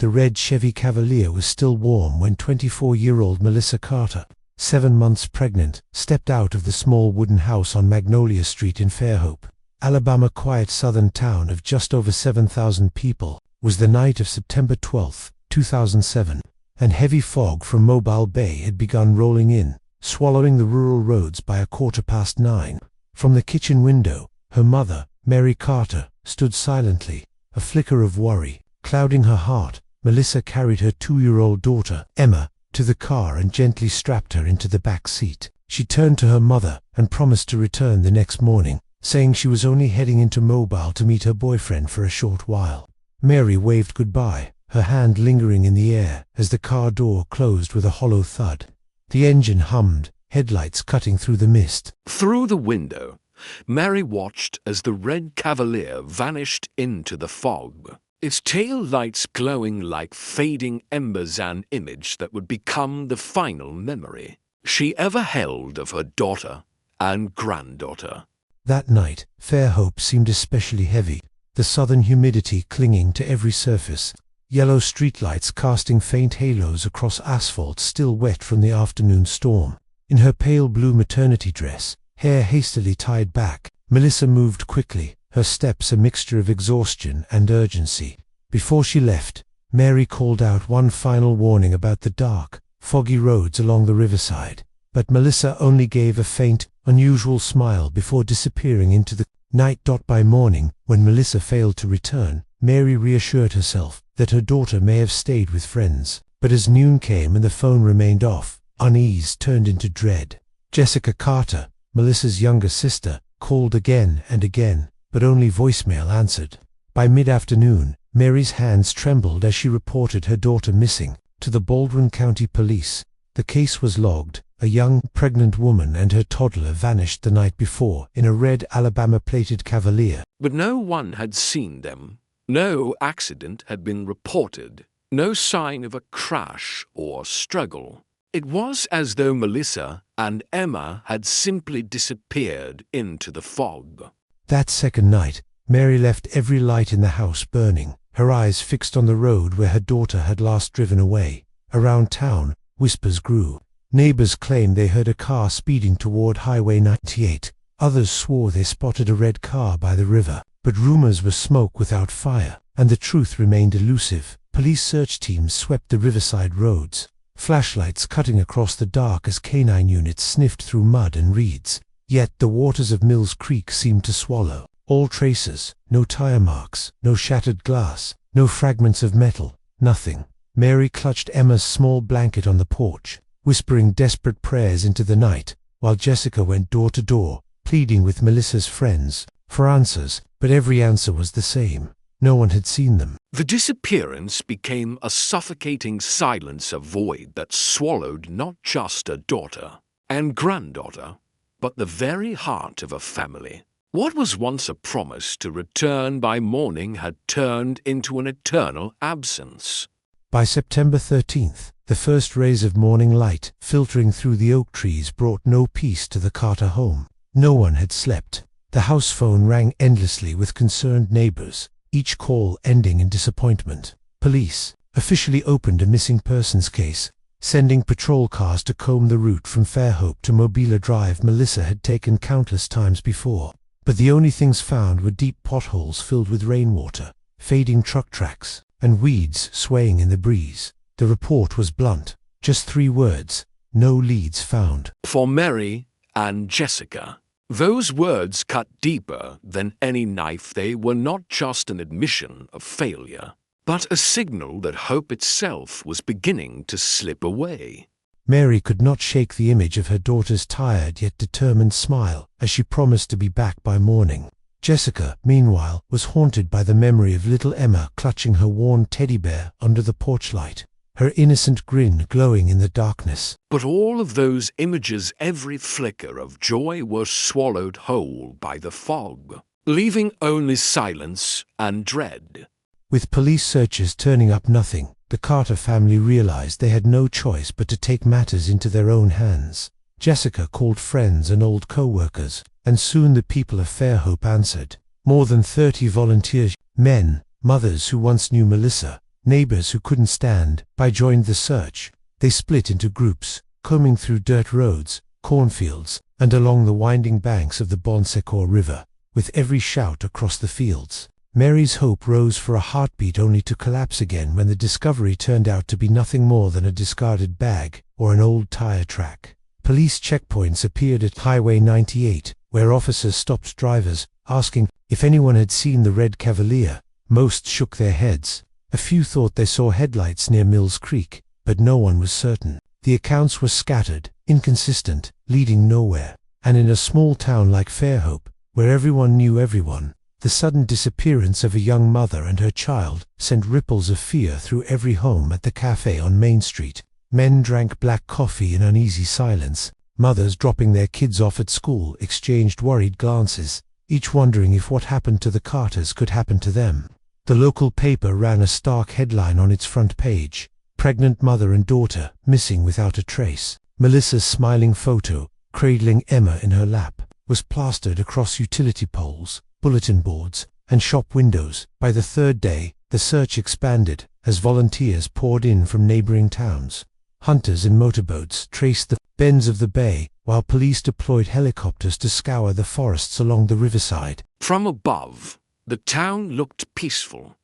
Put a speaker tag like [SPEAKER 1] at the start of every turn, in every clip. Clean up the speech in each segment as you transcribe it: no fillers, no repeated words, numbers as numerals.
[SPEAKER 1] The red Chevy Cavalier was still warm when 24-year-old Melissa Carter, 7 months pregnant, stepped out of the small wooden house on Magnolia Street in Fairhope, Alabama. Quiet southern town of just over 7,000 people. Was the night of September 12, 2007, and heavy fog from Mobile Bay had begun rolling in, swallowing the rural roads by 9:15. From the kitchen window, her mother, Mary Carter, stood silently, a flicker of worry clouding her heart. Melissa carried her 2-year-old daughter, Emma, to the car and gently strapped her into the back seat. She turned to her mother and promised to return the next morning, saying she was only heading into Mobile to meet her boyfriend for a short while. Mary waved goodbye, her hand lingering in the air as the car door closed with a hollow thud. The engine hummed, headlights cutting through the mist.
[SPEAKER 2] Through the window, Mary watched as the red Cavalier vanished into the fog, its tail lights glowing like fading embers, an image that would become the final memory she ever held of her daughter and granddaughter.
[SPEAKER 1] That night, Fairhope seemed especially heavy, the southern humidity clinging to every surface, yellow streetlights casting faint halos across asphalt still wet from the afternoon storm. In her pale blue maternity dress, hair hastily tied back, Melissa moved quickly, her steps a mixture of exhaustion and urgency. Before she left, Mary called out one final warning about the dark, foggy roads along the riverside, but Melissa only gave a faint, unusual smile before disappearing into the night. By morning, when Melissa failed to return, Mary reassured herself that her daughter may have stayed with friends. But as noon came and the phone remained off, unease turned into dread. Jessica Carter, Melissa's younger sister, called again and again, but only voicemail answered. By mid-afternoon, Mary's hands trembled as she reported her daughter missing to the Baldwin County Police. The case was logged. A young, pregnant woman and her toddler vanished the night before in a red Alabama-plated Cavalier.
[SPEAKER 2] But no one had seen them. No accident had been reported. No sign of a crash or struggle. It was as though Melissa and Emma had simply disappeared into the fog.
[SPEAKER 1] That second night, Mary left every light in the house burning, her eyes fixed on the road where her daughter had last driven away. Around town, whispers grew. Neighbors claimed they heard a car speeding toward Highway 98. Others swore they spotted a red car by the river. But rumors were smoke without fire, and the truth remained elusive. Police search teams swept the riverside roads, flashlights cutting across the dark as canine units sniffed through mud and reeds. Yet the waters of Mills Creek seemed to swallow all traces. No tire marks, no shattered glass, no fragments of metal, nothing. Mary clutched Emma's small blanket on the porch, whispering desperate prayers into the night, while Jessica went door to door, pleading with Melissa's friends for answers, but every answer was the same. No one had seen them.
[SPEAKER 2] The disappearance became a suffocating silence, a void that swallowed not just a daughter and granddaughter, but the very heart of a family. What was once a promise to return by morning had turned into an eternal absence.
[SPEAKER 1] By September 13th, the first rays of morning light filtering through the oak trees brought no peace to the Carter home. No one had slept. The house phone rang endlessly with concerned neighbors, each call ending in disappointment. Police officially opened a missing persons case, sending patrol cars to comb the route from Fairhope to Mobile Drive Melissa had taken countless times before. But the only things found were deep potholes filled with rainwater, fading truck tracks, and weeds swaying in the breeze. The report was blunt, just 3 words: no leads found.
[SPEAKER 2] For Mary and Jessica, those words cut deeper than any knife. They were not just an admission of failure, but a signal that hope itself was beginning to slip away.
[SPEAKER 1] Mary could not shake the image of her daughter's tired yet determined smile as she promised to be back by morning. Jessica, meanwhile, was haunted by the memory of little Emma clutching her worn teddy bear under the porch light, her innocent grin glowing in the darkness.
[SPEAKER 2] But all of those images, every flicker of joy, were swallowed whole by the fog, leaving only silence and dread.
[SPEAKER 1] With police searches turning up nothing, the Carter family realized they had no choice but to take matters into their own hands. Jessica called friends and old co-workers, and soon the people of Fairhope answered. More than 30 volunteers, men, mothers who once knew Melissa, Neighbors who couldn't stand by joined the search. They split into groups, combing through dirt roads, cornfields, and along the winding banks of the Bon Secours River, with every shout across the fields. Mary's hope rose for a heartbeat only to collapse again when the discovery turned out to be nothing more than a discarded bag or an old tire track. Police checkpoints appeared at Highway 98, where officers stopped drivers, asking if anyone had seen the red Cavalier. Most shook their heads. A few thought they saw headlights near Mills Creek, but no one was certain. The accounts were scattered, inconsistent, leading nowhere. And in a small town like Fairhope, where everyone knew everyone, the sudden disappearance of a young mother and her child sent ripples of fear through every home at the cafe on Main Street. Men drank black coffee in uneasy silence. Mothers dropping their kids off at school exchanged worried glances, each wondering if what happened to the Carters could happen to them. The local paper ran a stark headline on its front page: "Pregnant mother and daughter missing without a trace." Melissa's smiling photo, cradling Emma in her lap, was plastered across utility poles, bulletin boards, and shop windows. By the third day, the search expanded as volunteers poured in from neighboring towns. Hunters in motorboats traced the bends of the bay, while police deployed helicopters to scour the forests along the riverside.
[SPEAKER 2] From above, the town looked peaceful,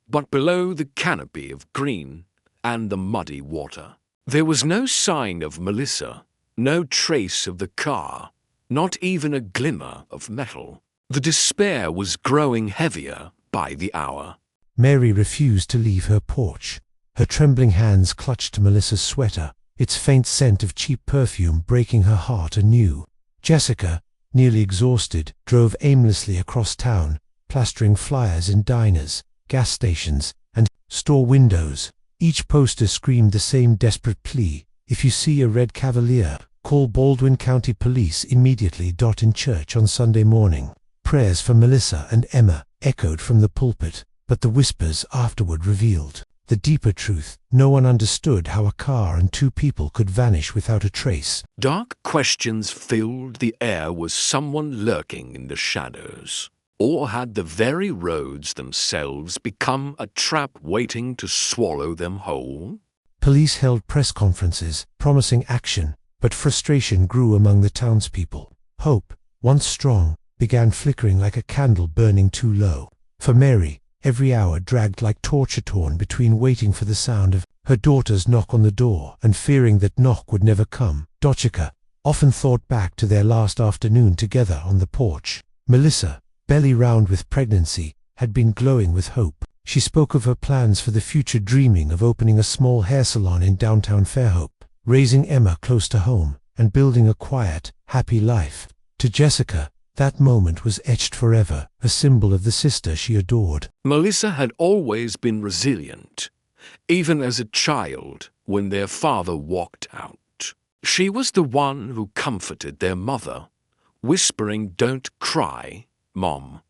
[SPEAKER 2] but below the canopy of green and the muddy water, there was no sign of Melissa, no trace of the car, not even a glimmer of metal. The despair was growing heavier by the hour.
[SPEAKER 1] Mary refused to leave her porch. Her trembling hands clutched Melissa's sweater, its faint scent of cheap perfume breaking her heart anew. Jessica, nearly exhausted, drove aimlessly across town, plastering flyers in diners, gas stations, and store windows. Each poster screamed the same desperate plea: if you see a red Cavalier, call Baldwin County Police immediately. In church on Sunday morning, prayers for Melissa and Emma echoed from the pulpit, but the whispers afterward revealed the deeper truth. No one understood how a car and two people could vanish without a trace.
[SPEAKER 2] Dark questions filled the air. Was someone lurking in the shadows? Or had the very roads themselves become a trap waiting to swallow them whole?
[SPEAKER 1] Police held press conferences, promising action, but frustration grew among the townspeople. Hope, once strong, began flickering like a candle burning too low. For Mary, every hour dragged like torture, torn between waiting for the sound of her daughter's knock on the door and fearing that knock would never come. Jessica often thought back to their last afternoon together on the porch. Melissa, belly round with pregnancy, had been glowing with hope. She spoke of her plans for the future, dreaming of opening a small hair salon in downtown Fairhope, raising Emma close to home, and building a quiet, happy life. To Jessica, that moment was etched forever, a symbol of the sister she adored.
[SPEAKER 2] Melissa had always been resilient, even as a child when their father walked out. She was the one who comforted their mother, whispering, "Don't cry, Mom.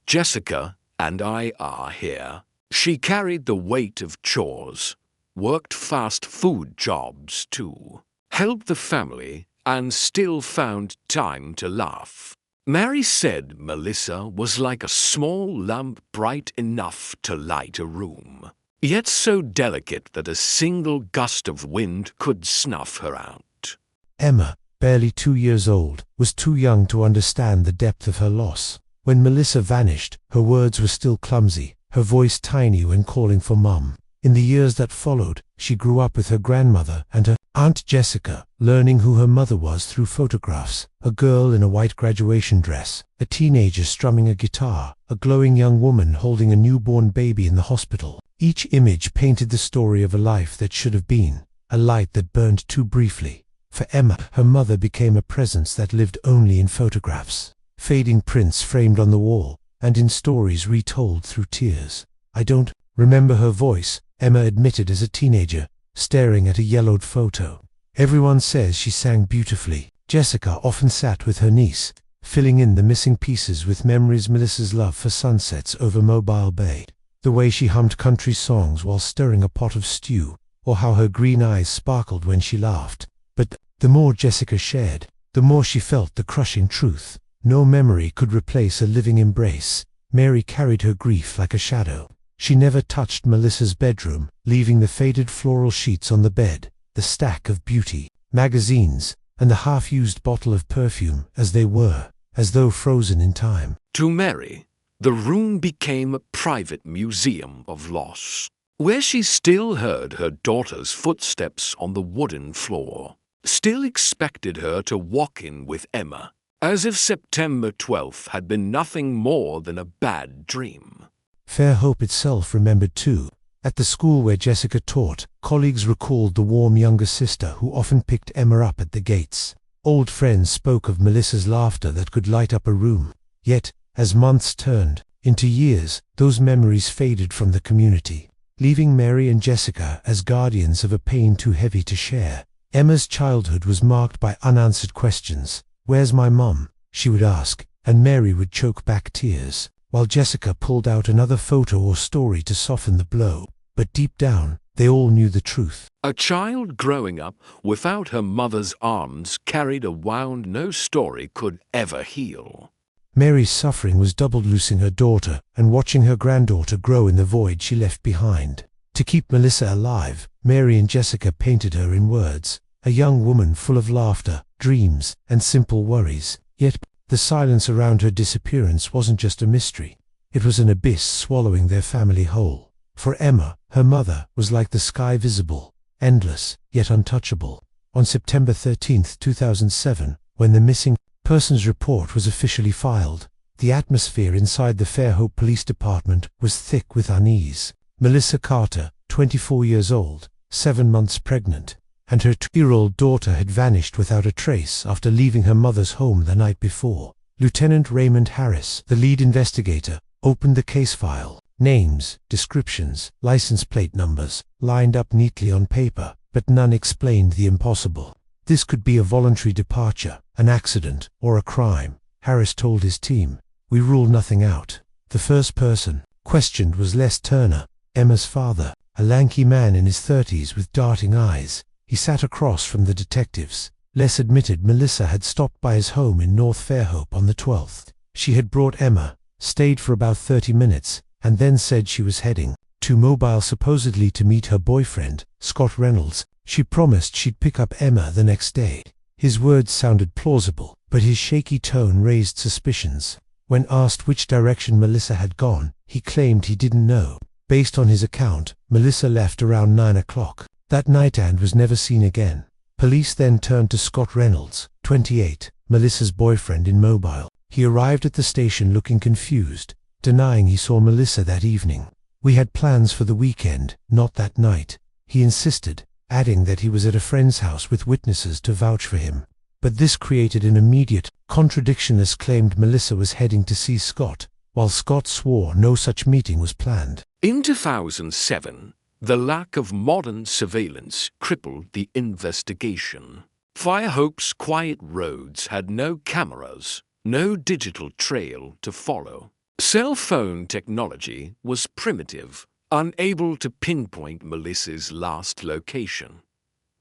[SPEAKER 2] Jessica and I are here." She carried the weight of chores, worked fast food jobs too, helped the family, and still found time to laugh. Mary said Melissa was like a small lamp, bright enough to light a room, yet so delicate that a single gust of wind could snuff her out.
[SPEAKER 1] Emma, barely 2 years old, was too young to understand the depth of her loss. When Melissa vanished, her words were still clumsy, her voice tiny when calling for Mum. In the years that followed, she grew up with her grandmother and her Aunt Jessica, learning who her mother was through photographs: a girl in a white graduation dress, a teenager strumming a guitar, a glowing young woman holding a newborn baby in the hospital. Each image painted the story of a life that should have been, a light that burned too briefly. For Emma, her mother became a presence that lived only in photographs, fading prints framed on the wall, and in stories retold through tears. "I don't remember her voice," Emma admitted as a teenager, staring at a yellowed photo. "Everyone says she sang beautifully." Jessica often sat with her niece, filling in the missing pieces with memories: Melissa's love for sunsets over Mobile Bay, the way she hummed country songs while stirring a pot of stew, or how her green eyes sparkled when she laughed. But the more Jessica shared, the more she felt the crushing truth. No memory could replace a living embrace. Mary carried her grief like a shadow. She never touched Melissa's bedroom, leaving the faded floral sheets on the bed, the stack of beauty magazines, and the half-used bottle of perfume as they were, as though frozen in time.
[SPEAKER 2] To Mary, the room became a private museum of loss, where she still heard her daughter's footsteps on the wooden floor, still expected her to walk in with Emma, as if September 12th had been nothing more than a bad dream.
[SPEAKER 1] Fairhope itself remembered too. At the school where Jessica taught, colleagues recalled the warm younger sister who often picked Emma up at the gates. Old friends spoke of Melissa's laughter that could light up a room. Yet, as months turned into years, those memories faded from the community, leaving Mary and Jessica as guardians of a pain too heavy to share. Emma's childhood was marked by unanswered questions. "Where's my mum?" she would ask, and Mary would choke back tears, while Jessica pulled out another photo or story to soften the blow. But deep down, they all knew the truth.
[SPEAKER 2] A child growing up without her mother's arms carried a wound no story could ever heal.
[SPEAKER 1] Mary's suffering was doubled losing her daughter and watching her granddaughter grow in the void she left behind. To keep Melissa alive, Mary and Jessica painted her in words, a young woman full of laughter, dreams, and simple worries. Yet, the silence around her disappearance wasn't just a mystery. It was an abyss swallowing their family whole. For Emma, her mother was like the sky, visible, endless, yet untouchable. On September 13, 2007, when the missing persons report was officially filed, the atmosphere inside the Fairhope Police Department was thick with unease. Melissa Carter, 24 years old, 7 months pregnant, and her 2-year-old daughter had vanished without a trace after leaving her mother's home the night before. Lieutenant Raymond Harris, the lead investigator, opened the case file. Names, descriptions, license plate numbers lined up neatly on paper, but none explained the impossible. This could be a voluntary departure, an accident, or a crime, Harris told his team. We rule nothing out. The first person questioned was Les Turner, Emma's father, a lanky man in his 30s with darting eyes. He sat across from the detectives. Les admitted Melissa had stopped by his home in North Fairhope on the 12th. She had brought Emma, stayed for about 30 minutes, and then said she was heading to Mobile supposedly to meet her boyfriend, Scott Reynolds. She promised she'd pick up Emma the next day. His words sounded plausible, but his shaky tone raised suspicions. When asked which direction Melissa had gone, he claimed he didn't know. Based on his account, Melissa left around 9 o'clock that night and was never seen again. Police then turned to Scott Reynolds, 28, Melissa's boyfriend in Mobile. He arrived at the station looking confused, denying he saw Melissa that evening. "We had plans for the weekend, not that night," he insisted, adding that he was at a friend's house with witnesses to vouch for him. But this created an immediate contradiction as claimed Melissa was heading to see Scott, while Scott swore no such meeting was planned.
[SPEAKER 2] In 2007, the lack of modern surveillance crippled the investigation. Fairhope's quiet roads had no cameras, no digital trail to follow. Cell phone technology was primitive, unable to pinpoint Melissa's last location.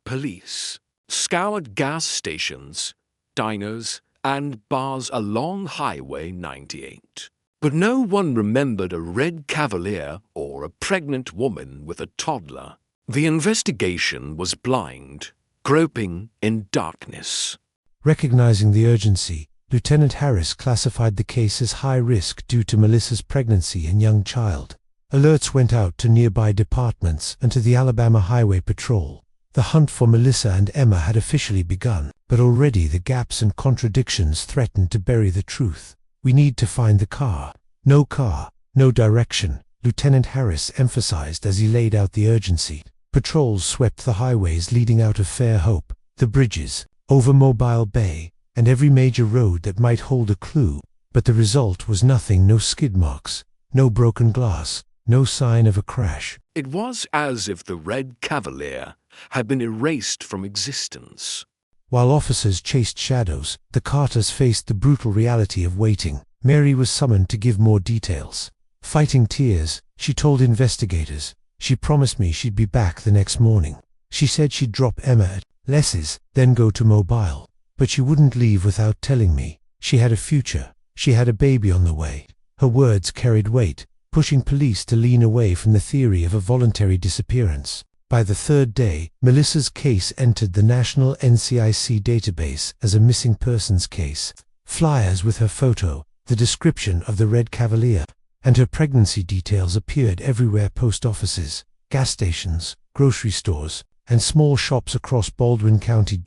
[SPEAKER 2] Police scoured gas stations, diners, and bars along Highway 98. But no one remembered a red Cavalier or a pregnant woman with a toddler. The investigation was blind, groping in darkness.
[SPEAKER 1] Recognizing the urgency, Lieutenant Harris classified the case as high risk due to Melissa's pregnancy and young child. Alerts went out to nearby departments and to the Alabama Highway Patrol. The hunt for Melissa and Emma had officially begun, but already the gaps and contradictions threatened to bury the truth. "We need to find the car. No car, no direction," Lieutenant Harris emphasized as he laid out the urgency. Patrols swept the highways leading out of Fairhope, the bridges, over Mobile Bay, and every major road that might hold a clue. But the result was nothing. No skid marks, no broken glass, no sign of a crash.
[SPEAKER 2] It was as if the red Cavalier had been erased from existence.
[SPEAKER 1] While officers chased shadows, the Carters faced the brutal reality of waiting. Mary was summoned to give more details. Fighting tears, she told investigators, "She promised me she'd be back the next morning. She said she'd drop Emma at Les's, then go to Mobile. But she wouldn't leave without telling me. She had a future. She had a baby on the way." Her words carried weight, pushing police to lean away from the theory of a voluntary disappearance. By the third day, Melissa's case entered the National NCIC database as a missing persons case. Flyers with her photo, the description of the red Cavalier, and her pregnancy details appeared everywhere: post offices, gas stations, grocery stores, and small shops across Baldwin County.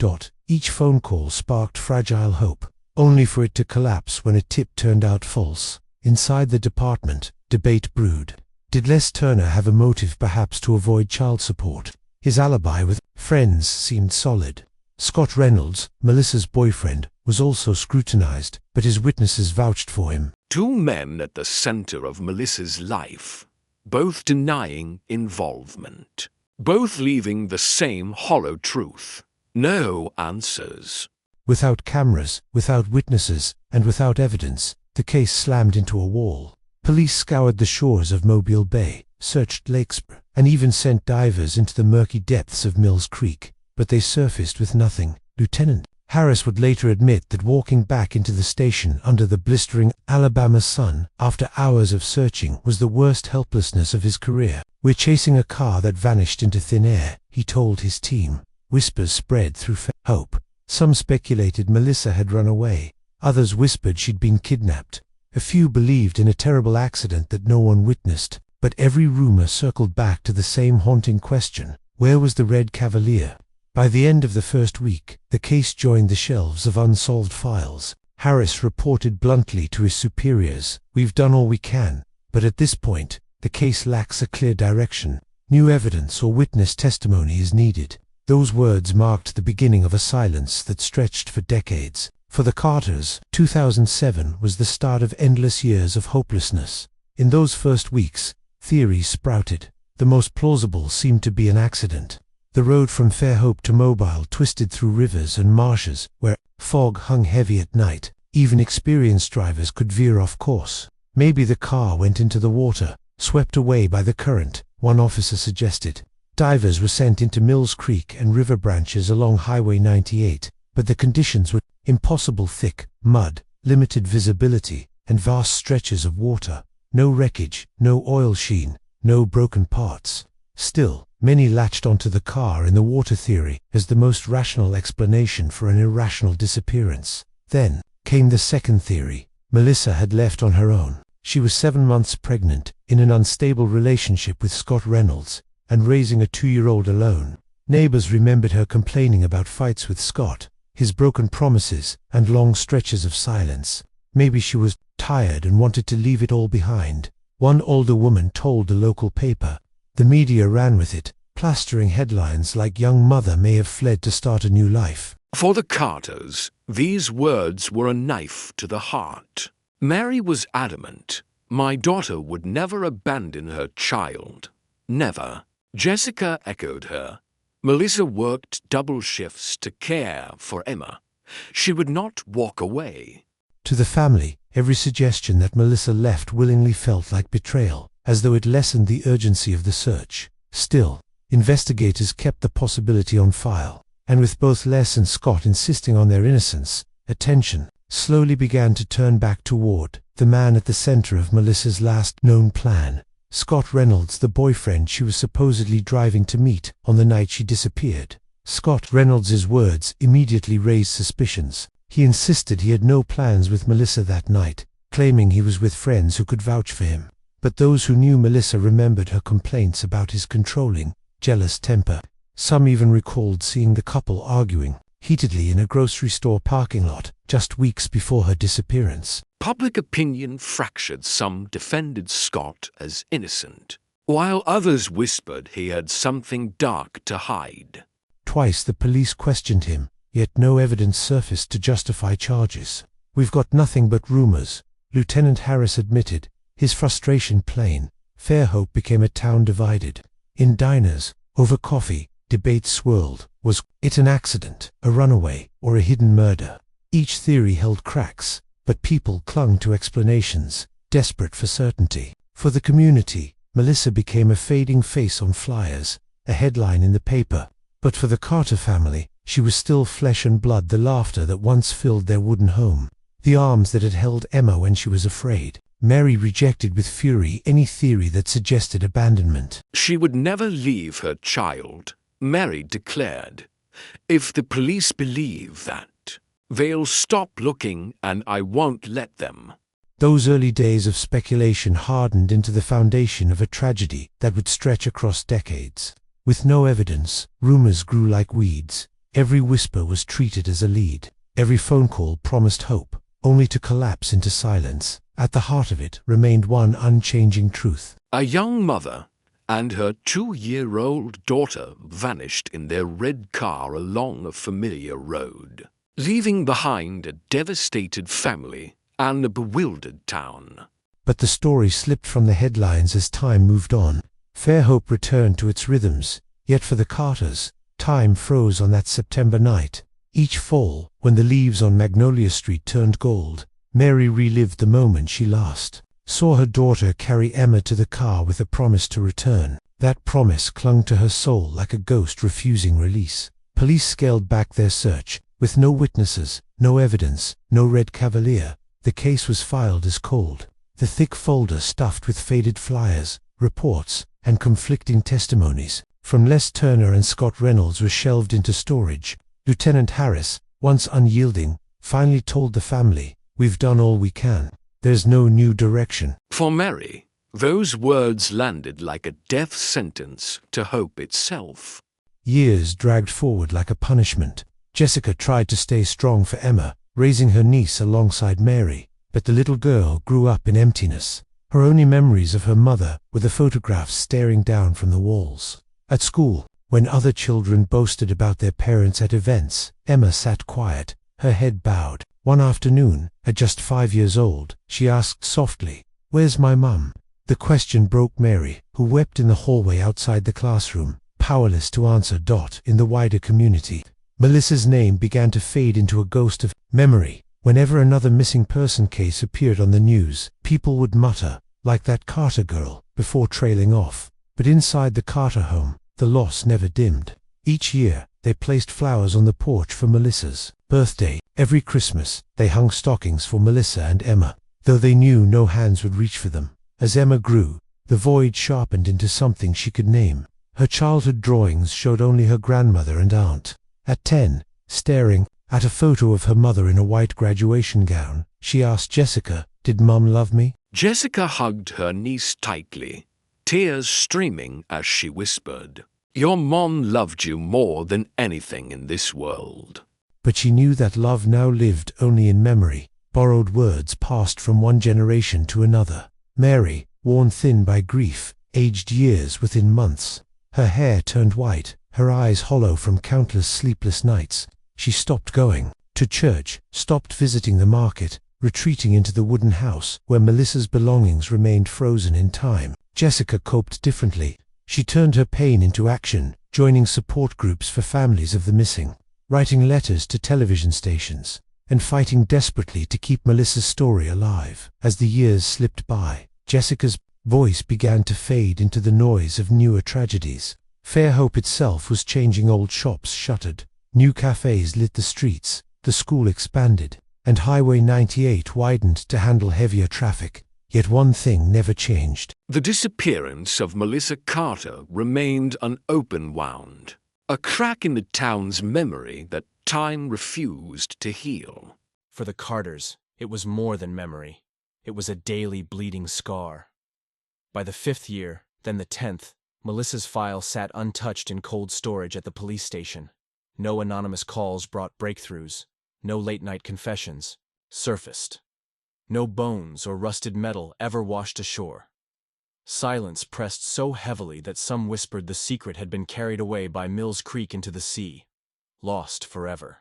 [SPEAKER 1] Each phone call sparked fragile hope, only for it to collapse when a tip turned out false. Inside the department, debate brewed. Did Les Turner have a motive, perhaps to avoid child support? His alibi with friends seemed solid. Scott Reynolds, Melissa's boyfriend, was also scrutinized, but his witnesses vouched for him.
[SPEAKER 2] Two men at the center of Melissa's life, both denying involvement, both leaving the same hollow truth. No answers.
[SPEAKER 1] Without cameras, without witnesses, and without evidence, the case slammed into a wall. Police scoured the shores of Mobile Bay, searched Lakesboro, and even sent divers into the murky depths of Mills Creek, but they surfaced with nothing. Lieutenant Harris would later admit that walking back into the station under the blistering Alabama sun after hours of searching was the worst helplessness of his career. "We're chasing a car that vanished into thin air," he told his team. Whispers spread through Hope. Some speculated Melissa had run away. Others whispered she'd been kidnapped. A few believed in a terrible accident that no one witnessed. But every rumor circled back to the same haunting question: where was the red Cavalier? By the end of the first week, the case joined the shelves of unsolved files. Harris reported bluntly to his superiors, "We've done all we can, but at this point, the case lacks a clear direction. New evidence or witness testimony is needed." Those words marked the beginning of a silence that stretched for decades. For the Carters, 2007 was the start of endless years of hopelessness. In those first weeks, theories sprouted. The most plausible seemed to be an accident. The road from Fairhope to Mobile twisted through rivers and marshes where fog hung heavy at night. Even experienced drivers could veer off course. Maybe the car went into the water, swept away by the current, one officer suggested. Divers were sent into Mills Creek and river branches along Highway 98, but the conditions were impossible: thick mud, limited visibility, and vast stretches of water. No wreckage, no oil sheen, no broken parts. Still, many latched onto the car in the water theory as the most rational explanation for an irrational disappearance. Then came the second theory. Melissa had left on her own. She was 7 months pregnant, in an unstable relationship with Scott Reynolds, and raising a 2-year-old alone. Neighbors remembered her complaining about fights with Scott, his broken promises, and long stretches of silence. Maybe she was tired and wanted to leave it all behind. One older woman told the local paper. The media ran with it, plastering headlines like "Young mother may have fled to start a new life."
[SPEAKER 2] For the Carters, these words were a knife to the heart. Mary was adamant. "My daughter would never abandon her child. Never." Jessica echoed her. Melissa worked double shifts to care for Emma. She would not walk away.
[SPEAKER 1] To the family, every suggestion that Melissa left willingly felt like betrayal, as though it lessened the urgency of the search. Still, investigators kept the possibility on file, and with both Les and Scott insisting on their innocence, attention slowly began to turn back toward the man at the center of Melissa's last known plan. Scott Reynolds, the boyfriend she was supposedly driving to meet on the night she disappeared. Scott Reynolds's words immediately raised suspicions. He insisted he had no plans with Melissa that night, claiming he was with friends who could vouch for him. But those who knew Melissa remembered her complaints about his controlling, jealous temper. Some even recalled seeing the couple arguing heatedly in a grocery store parking lot just weeks before her disappearance.
[SPEAKER 2] Public opinion fractured. Some defended Scott as innocent, while others whispered he had something dark to hide.
[SPEAKER 1] Twice the police questioned him, yet no evidence surfaced to justify charges. "We've got nothing but rumors," Lieutenant Harris admitted, his frustration plain. Fairhope became a town divided. In diners, over coffee, debate swirled. Was it an accident, a runaway, or a hidden murder? Each theory held cracks, but people clung to explanations, desperate for certainty. For the community, Melissa became a fading face on flyers, a headline in the paper. But for the Carter family, she was still flesh and blood, the laughter that once filled their wooden home, the arms that had held Emma when she was afraid. Mary rejected with fury any theory that suggested abandonment.
[SPEAKER 2] She would never leave her child, Mary declared. If the police believe that, they'll stop looking and I won't let them.
[SPEAKER 1] Those early days of speculation hardened into the foundation of a tragedy that would stretch across decades. With no evidence, rumors grew like weeds. Every whisper was treated as a lead. Every phone call promised hope, only to collapse into silence. At the heart of it remained one unchanging truth.
[SPEAKER 2] A young mother and her 2-year-old daughter vanished in their red car along a familiar road, leaving behind a devastated family and a bewildered town.
[SPEAKER 1] But the story slipped from the headlines as time moved on. Fairhope returned to its rhythms, yet for the Carters, time froze on that September night. Each fall, when the leaves on Magnolia Street turned gold, Mary relived the moment she last saw her daughter carry Emma to the car with a promise to return. That promise clung to her soul like a ghost refusing release. Police scaled back their search. With no witnesses, no evidence, no red Cavalier, the case was filed as cold. The thick folder stuffed with faded flyers, reports, and conflicting testimonies from Les Turner and Scott Reynolds was shelved into storage. Lieutenant Harris, once unyielding, finally told the family, "We've done all we can. There's no new direction."
[SPEAKER 2] For Mary, those words landed like a death sentence to hope itself.
[SPEAKER 1] Years dragged forward like a punishment. Jessica tried to stay strong for Emma, raising her niece alongside Mary, but the little girl grew up in emptiness. Her only memories of her mother were the photographs staring down from the walls. At school, when other children boasted about their parents at events, Emma sat quiet, her head bowed. One afternoon, at just 5 years old, she asked softly, "Where's my mum?" The question broke Mary, who wept in the hallway outside the classroom, powerless to answer. In the wider community, Melissa's name began to fade into a ghost of memory. Whenever another missing person case appeared on the news, people would mutter, "Like that Carter girl," before trailing off. But inside the Carter home, the loss never dimmed. Each year, they placed flowers on the porch for Melissa's birthday. Every Christmas, they hung stockings for Melissa and Emma, though they knew no hands would reach for them. As Emma grew, the void sharpened into something she could name. Her childhood drawings showed only her grandmother and aunt. At 10, staring at a photo of her mother in a white graduation gown, she asked Jessica, "Did Mum love me?"
[SPEAKER 2] Jessica hugged her niece tightly, tears streaming as she whispered, "Your mom loved you more than anything in this world."
[SPEAKER 1] But she knew that love now lived only in memory, borrowed words passed from one generation to another. Mary, worn thin by grief, aged years within months. Her hair turned white, her eyes hollow from countless sleepless nights. She stopped going to church, stopped visiting the market, retreating into the wooden house where Melissa's belongings remained frozen in time. Jessica coped differently. She turned her pain into action, joining support groups for families of the missing, writing letters to television stations, and fighting desperately to keep Melissa's story alive. As the years slipped by, Jessica's voice began to fade into the noise of newer tragedies. Fairhope itself was changing. Old shops shuttered, new cafes lit the streets, the school expanded, and Highway 98 widened to handle heavier traffic. Yet one thing never changed.
[SPEAKER 2] The disappearance of Melissa Carter remained an open wound, a crack in the town's memory that time refused to heal.
[SPEAKER 3] For the Carters, it was more than memory. It was a daily bleeding scar. By the 5th year, then the 10th, Melissa's file sat untouched in cold storage at the police station. No anonymous calls brought breakthroughs. No late-night confessions surfaced. No bones or rusted metal ever washed ashore. Silence pressed so heavily that some whispered the secret had been carried away by Mills Creek into the sea, lost forever.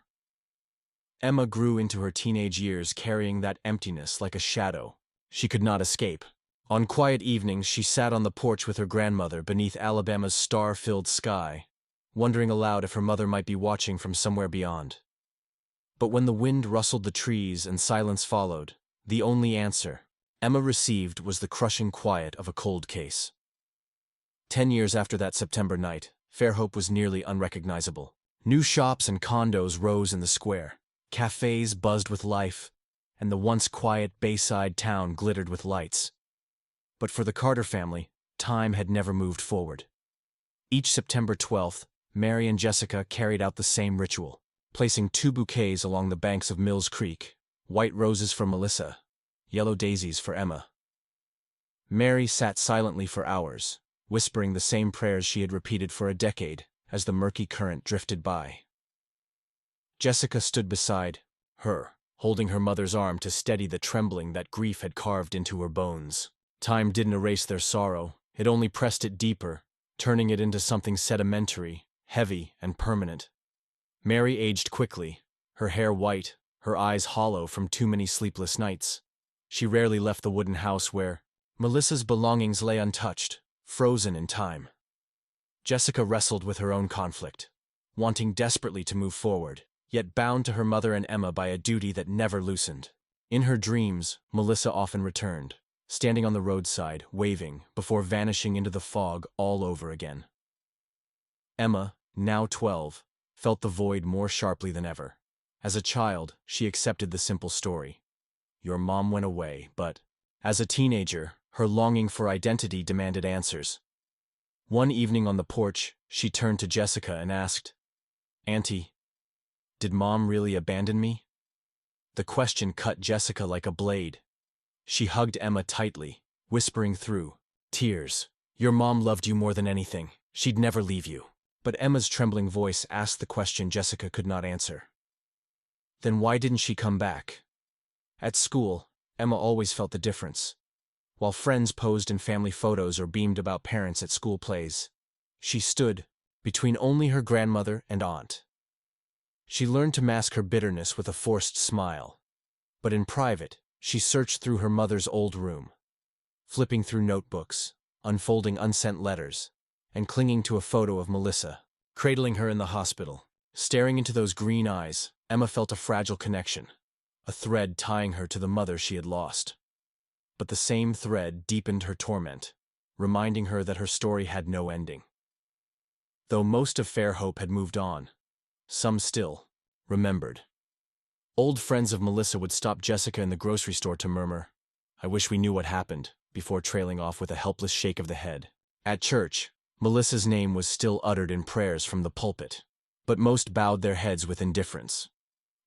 [SPEAKER 3] Emma grew into her teenage years carrying that emptiness like a shadow. She could not escape. On quiet evenings, she sat on the porch with her grandmother beneath Alabama's star-filled sky, wondering aloud if her mother might be watching from somewhere beyond. But when the wind rustled the trees and silence followed, the only answer Emma received was the crushing quiet of a cold case. 10 years after that September night, Fairhope was nearly unrecognizable. New shops and condos rose in the square. Cafes buzzed with life, and the once quiet Bayside town glittered with lights. But for the Carter family, time had never moved forward. Each September 12th, Mary and Jessica carried out the same ritual, placing 2 bouquets along the banks of Mills Creek, white roses for Melissa, yellow daisies for Emma. Mary sat silently for hours, whispering the same prayers she had repeated for a decade as the murky current drifted by. Jessica stood beside her, holding her mother's arm to steady the trembling that grief had carved into her bones. Time didn't erase their sorrow, it only pressed it deeper, turning it into something sedimentary, heavy, and permanent. Mary aged quickly, her hair white, her eyes hollow from too many sleepless nights. She rarely left the wooden house where Melissa's belongings lay untouched, frozen in time. Jessica wrestled with her own conflict, wanting desperately to move forward, yet bound to her mother and Emma by a duty that never loosened. In her dreams, Melissa often returned, standing on the roadside, waving, before vanishing into the fog all over again. Emma, now 12, felt the void more sharply than ever. As a child, she accepted the simple story. Your mom went away, but as a teenager, her longing for identity demanded answers. One evening on the porch, she turned to Jessica and asked, "Auntie, did Mom really abandon me?" The question cut Jessica like a blade. She hugged Emma tightly, whispering through tears, "Your mom loved you more than anything. She'd never leave you." But Emma's trembling voice asked the question Jessica could not answer. Then why didn't she come back? At school, Emma always felt the difference. While friends posed in family photos or beamed about parents at school plays, she stood between only her grandmother and aunt. She learned to mask her bitterness with a forced smile. But in private, she searched through her mother's old room, flipping through notebooks, unfolding unsent letters, and clinging to a photo of Melissa, cradling her in the hospital. Staring into those green eyes, Emma felt a fragile connection, a thread tying her to the mother she had lost. But the same thread deepened her torment, reminding her that her story had no ending. Though most of Fairhope had moved on, some still remembered. Old friends of Melissa would stop Jessica in the grocery store to murmur, "I wish we knew what happened," before trailing off with a helpless shake of the head. At church, Melissa's name was still uttered in prayers from the pulpit, but most bowed their heads with indifference.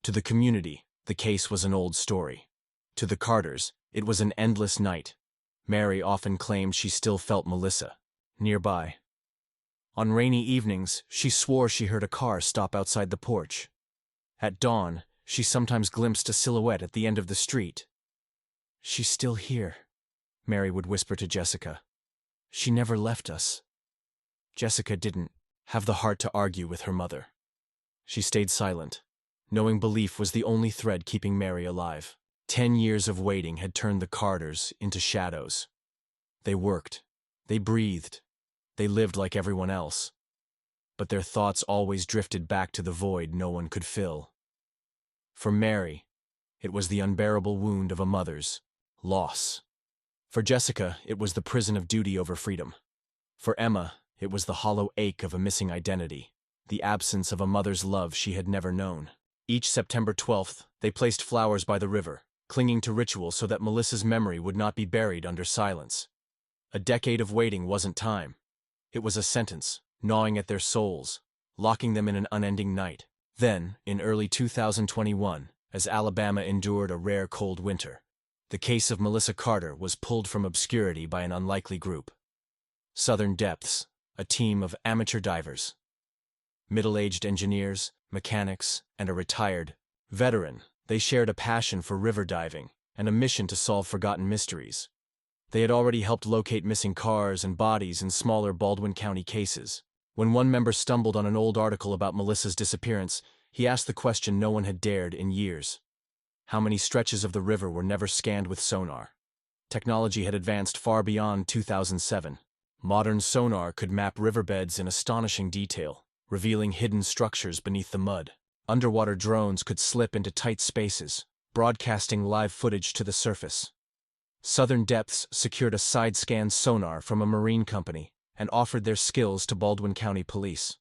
[SPEAKER 3] To the community, the case was an old story. To the Carters, it was an endless night. Mary often claimed she still felt Melissa nearby. On rainy evenings, she swore she heard a car stop outside the porch. At dawn, she sometimes glimpsed a silhouette at the end of the street. "She's still here," Mary would whisper to Jessica. "She never left us." Jessica didn't have the heart to argue with her mother. She stayed silent, knowing belief was the only thread keeping Mary alive. 10 years of waiting had turned the Carters into shadows. They worked, they breathed, they lived like everyone else. But their thoughts always drifted back to the void no one could fill. For Mary, it was the unbearable wound of a mother's loss. For Jessica, it was the prison of duty over freedom. For Emma, it was the hollow ache of a missing identity, the absence of a mother's love she had never known. Each September 12th, they placed flowers by the river, clinging to ritual so that Melissa's memory would not be buried under silence. A decade of waiting wasn't time. It was a sentence, gnawing at their souls, locking them in an unending night. Then, in early 2021, as Alabama endured a rare cold winter, the case of Melissa Carter was pulled from obscurity by an unlikely group. Southern Depths, a team of amateur divers, middle-aged engineers, mechanics, and a retired veteran. They shared a passion for river diving and a mission to solve forgotten mysteries. They had already helped locate missing cars and bodies in smaller Baldwin County cases. When one member stumbled on an old article about Melissa's disappearance, he asked the question no one had dared in years. How many stretches of the river were never scanned with sonar? Technology had advanced far beyond 2007. Modern sonar could map riverbeds in astonishing detail, revealing hidden structures beneath the mud. Underwater drones could slip into tight spaces, broadcasting live footage to the surface. Southern Depths secured a side-scan sonar from a marine company and offered their skills to Baldwin County Police.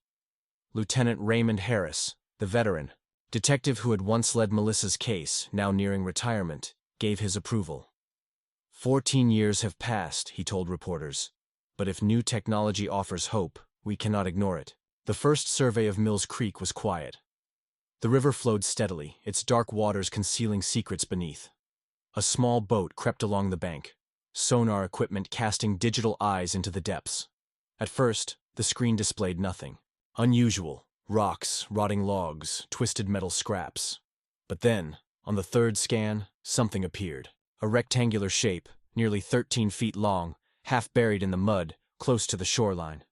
[SPEAKER 3] Lieutenant Raymond Harris, the veteran, Detective who had once led Melissa's case, now nearing retirement, gave his approval. 14 years have passed, he told reporters. But if new technology offers hope, we cannot ignore it. The first survey of Mills Creek was quiet. The river flowed steadily, its dark waters concealing secrets beneath. A small boat crept along the bank, sonar equipment casting digital eyes into the depths. At first, the screen displayed nothing unusual: rocks, rotting logs, twisted metal scraps. But then, on the third scan, something appeared. A rectangular shape, nearly 13 feet long, half buried in the mud, close to the shoreline.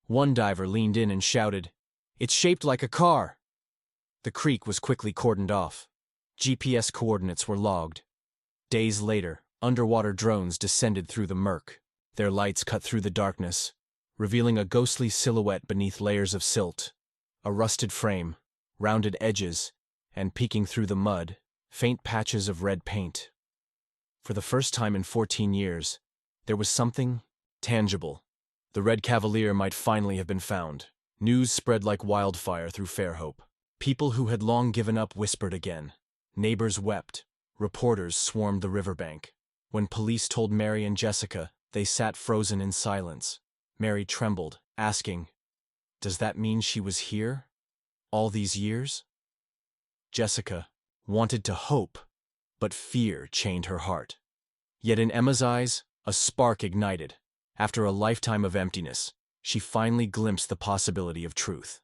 [SPEAKER 3] One diver leaned in and shouted, "It's shaped like a car!" The creek was quickly cordoned off. GPS coordinates were logged. Days later, underwater drones descended through the murk. Their lights cut through the darkness, revealing a ghostly silhouette beneath layers of silt. A rusted frame, rounded edges, and peeking through the mud, faint patches of red paint. For the first time in 14 years, there was something tangible. The red Cavalier might finally have been found. News spread like wildfire through Fairhope. People who had long given up whispered again. Neighbors wept. Reporters swarmed the riverbank. When police told Mary and Jessica, they sat frozen in silence. Mary trembled, asking, "Does that mean she was here? All these years?" Jessica wanted to hope, but fear chained her heart. Yet in Emma's eyes, a spark ignited. After a lifetime of emptiness, she finally glimpsed the possibility of truth.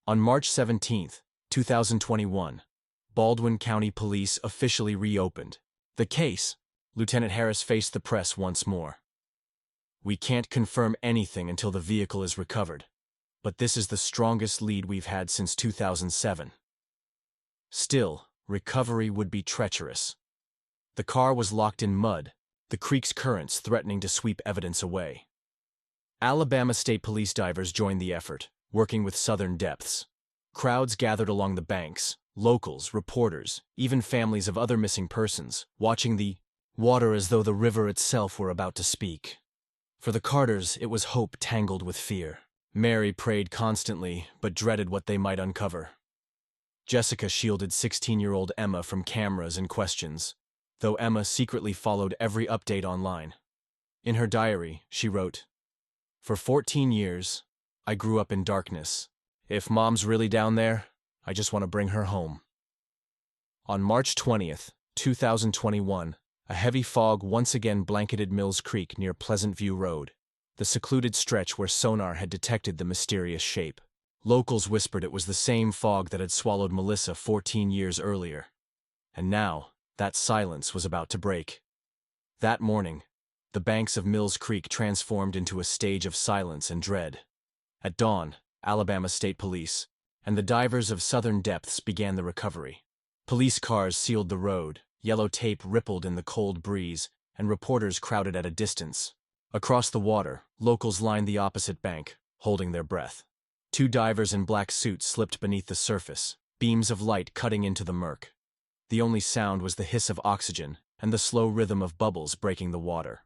[SPEAKER 3] On March 17, 2021, Baldwin County Police officially reopened the case. Lieutenant Harris faced the press once more. "We can't confirm anything until the vehicle is recovered, but this is the strongest lead we've had since 2007. Still, recovery would be treacherous. The car was locked in mud, the creek's currents threatening to sweep evidence away. Alabama State Police divers joined the effort, working with Southern Depths. Crowds gathered along the banks, locals, reporters, even families of other missing persons, watching the water as though the river itself were about to speak. For the Carters, it was hope tangled with fear. Mary prayed constantly, but dreaded what they might uncover. Jessica shielded 16-year-old Emma from cameras and questions, though Emma secretly followed every update online. In her diary, she wrote, "For 14 years, I grew up in darkness. If Mom's really down there, I just want to bring her home." On March 20th, 2021, a heavy fog once again blanketed Mills Creek near Pleasant View Road, the secluded stretch where sonar had detected the mysterious shape. Locals whispered it was the same fog that had swallowed Melissa 14 years earlier. And now, that silence was about to break. That morning, the banks of Mills Creek transformed into a stage of silence and dread. At dawn, Alabama State Police and the divers of Southern Depths began the recovery. Police cars sealed the road, yellow tape rippled in the cold breeze, and reporters crowded at a distance. Across the water, locals lined the opposite bank, holding their breath. Two divers in black suits slipped beneath the surface, beams of light cutting into the murk. The only sound was the hiss of oxygen and the slow rhythm of bubbles breaking the water.